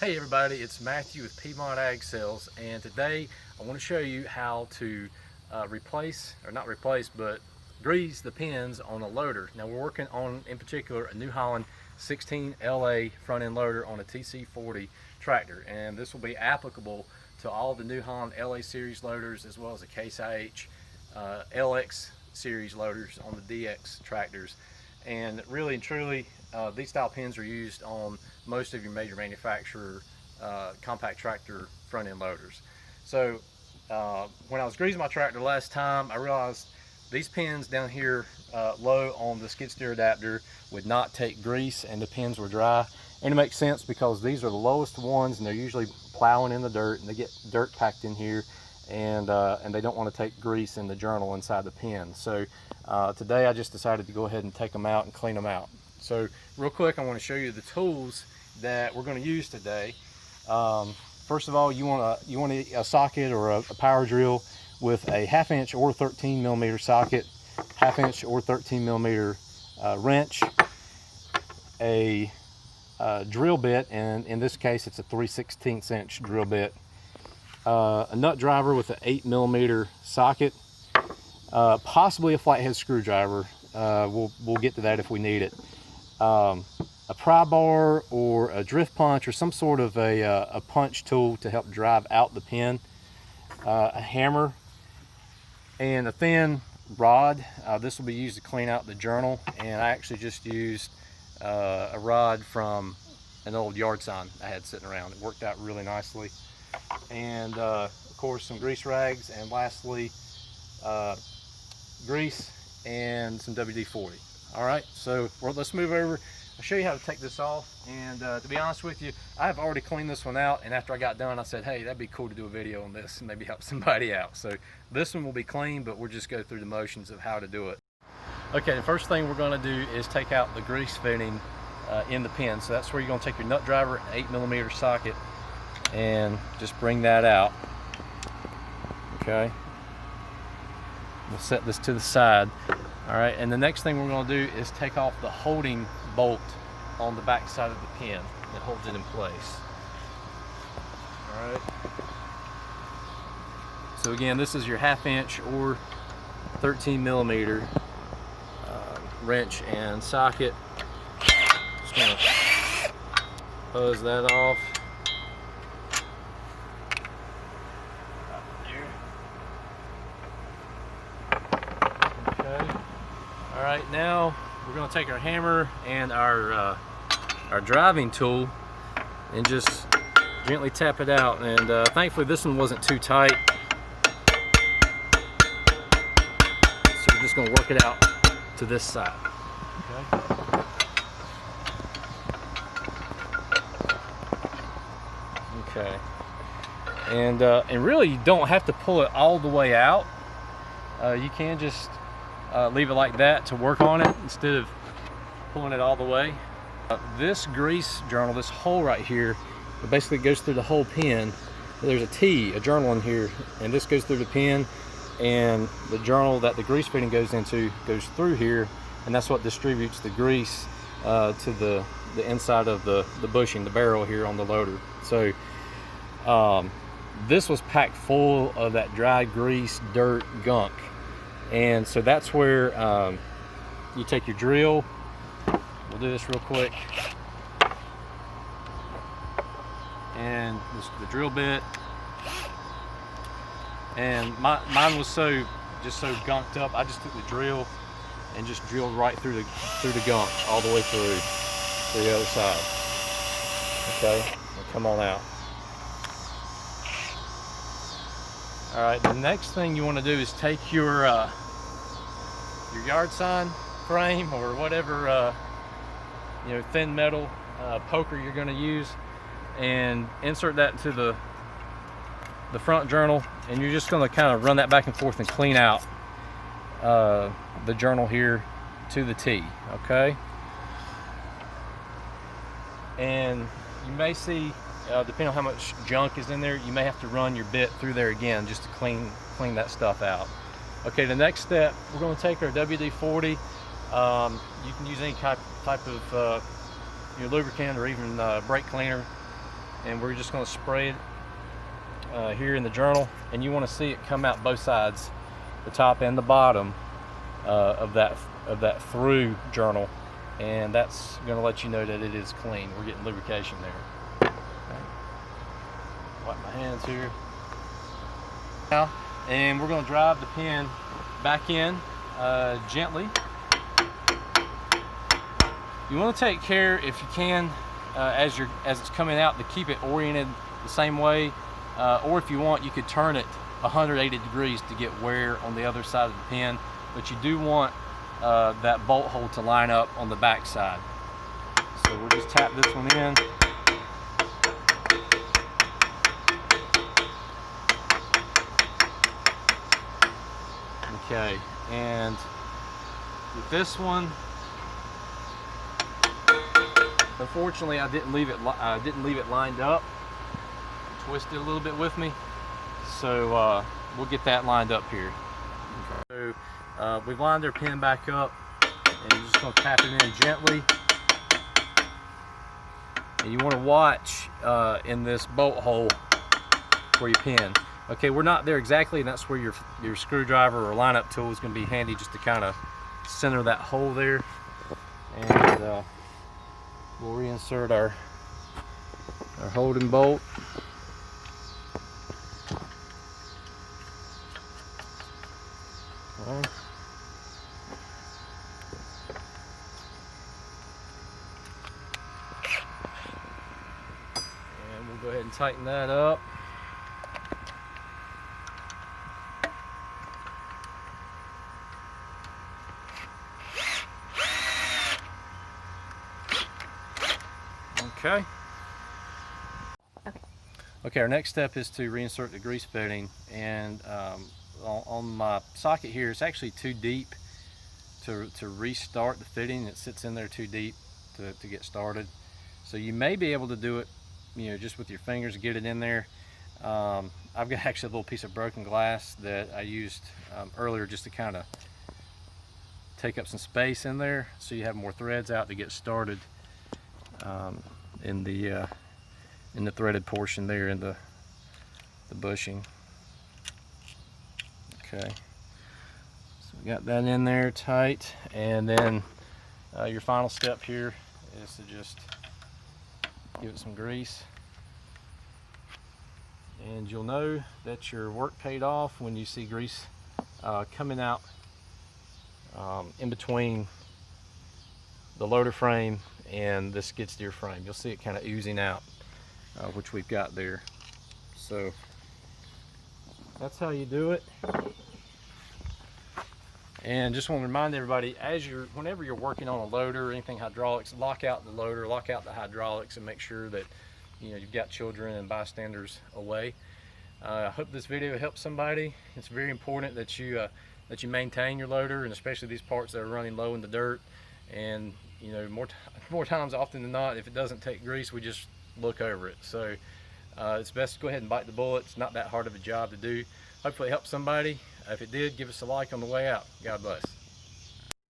Hey everybody, it's Matthew with Piedmont Ag Sales, and today I want to show you how to grease the pins on a loader. Now we're working on, in particular, a New Holland 16 LA front end loader on a TC40 tractor, and this will be applicable to all the New Holland LA series loaders as well as the Case IH LX series loaders on the DX tractors. And really and truly, these style pins are used on most of your major manufacturer compact tractor front end loaders. So when I was greasing my tractor last time, I realized these pins down here low on the skid steer adapter would not take grease, and the pins were dry. And it makes sense because these are the lowest ones, and they're usually plowing in the dirt, and they get dirt packed in here, and they don't want to take grease in the journal inside the pin. So today I just decided to go ahead and take them out and clean them out. So real quick, I want to show you the tools that we're going to use today. First of all, you want a socket or a power drill with a 1/2 inch or 13 millimeter socket, 1/2 inch or 13 millimeter wrench, a drill bit, and in this case it's a 3/16 inch drill bit, a nut driver with an 8 millimeter socket, possibly a flathead screwdriver. We'll get to that if we need it. A pry bar or a drift punch or some sort of a punch tool to help drive out the pin, a hammer, and a thin rod. This will be used to clean out the journal, and I actually just used a rod from an old yard sign I had sitting around. It worked out really nicely. And of course some grease rags, and lastly grease and some WD-40. All right, so let's move over. I'll show you how to take this off. And to be honest with you, I've already cleaned this one out, and after I got done I said, hey, that'd be cool to do a video on this and maybe help somebody out. So this one will be clean, but we'll just go through the motions of how to do it. Okay, the first thing we're going to do is take out the grease fitting in the pin. So that's where you're going to take your nut driver and 8 millimeter socket and just bring that out. Okay, we'll set this to the side. All right, and the next thing we're going to do is take off the holding bolt on the back side of the pin that holds it in place. All right, so again, this is your 1/2 inch or 13 millimeter wrench and socket. Just going to hose that off. All right, now we're going to take our hammer and our driving tool and just gently tap it out. And thankfully this one wasn't too tight, so we're just going to work it out to this side. Okay. And really you don't have to pull it all the way out. You can just leave it like that to work on it instead of pulling it all the way. This grease journal, this hole right here, it basically goes through the whole pin. There's a journal in here, and this goes through the pin, and the journal that the grease fitting goes into goes through here, and that's what distributes the grease to the inside of the bushing, the barrel here on the loader. So this was packed full of that dry grease, dirt, gunk. And so that's where you take your drill. We'll do this real quick. And the drill bit. And mine was just so gunked up, I just took the drill and just drilled right through the gunk all the way through to the other side. Okay, now come on out. All right, the next thing you want to do is take your yard sign frame or whatever thin metal poker you're going to use, and insert that into the front journal, and you're just going to kind of run that back and forth and clean out the journal here to the T. Okay, and you may see, depending on how much junk is in there, you may have to run your bit through there again just to clean that stuff out. Okay, the next step, we're going to take our WD-40. You can use any type of lubricant or even brake cleaner, and we're just going to spray it here in the journal, and you want to see it come out both sides, the top and the bottom of that through journal, and that's going to let you know that it is clean. We're getting lubrication there. Okay. Wipe my hands here now, and we're going to drive the pin back in gently. You want to take care, if you can, as it's coming out, to keep it oriented the same way, or if you want, you could turn it 180 degrees to get wear on the other side of the pin, but you do want that bolt hole to line up on the back side. So we'll just tap this one in. Okay, and with this one, unfortunately, I didn't leave it lined up. Twisted a little bit with me, so we'll get that lined up here. Okay. So we've lined our pin back up, and you're just going to tap it in gently. And you want to watch in this bolt hole where you pin. Okay, we're not there exactly, and that's where your screwdriver or lineup tool is going to be handy, just to kind of center that hole there. And we'll reinsert our holding bolt. Okay. And we'll go ahead and tighten that up. Okay. Okay, our next step is to reinsert the grease fitting, and on my socket here, it's actually too deep to restart the fitting. It sits in there too deep to get started. So you may be able to do it, just with your fingers, get it in there. I've got actually a little piece of broken glass that I used earlier, just to kind of take up some space in there, so you have more threads out to get started in the threaded portion there in the bushing. Okay, so we got that in there tight, and then your final step here is to just give it some grease, and you'll know that your work paid off when you see grease coming out in between the loader frame and the skid steer frame. You'll see it kind of oozing out, which we've got there. So that's how you do it. And just want to remind everybody, whenever you're working on a loader or anything hydraulics, lock out the loader, lock out the hydraulics, and make sure that you've got children and bystanders away. I hope this video helps somebody. It's very important that you maintain your loader, and especially these parts that are running low in the dirt. And more times often than not, if it doesn't take grease, we just look over it. So it's best to go ahead and bite the bullet. It's not that hard of a job to do. Hopefully it helps somebody. If it did, give us a like on the way out. God bless.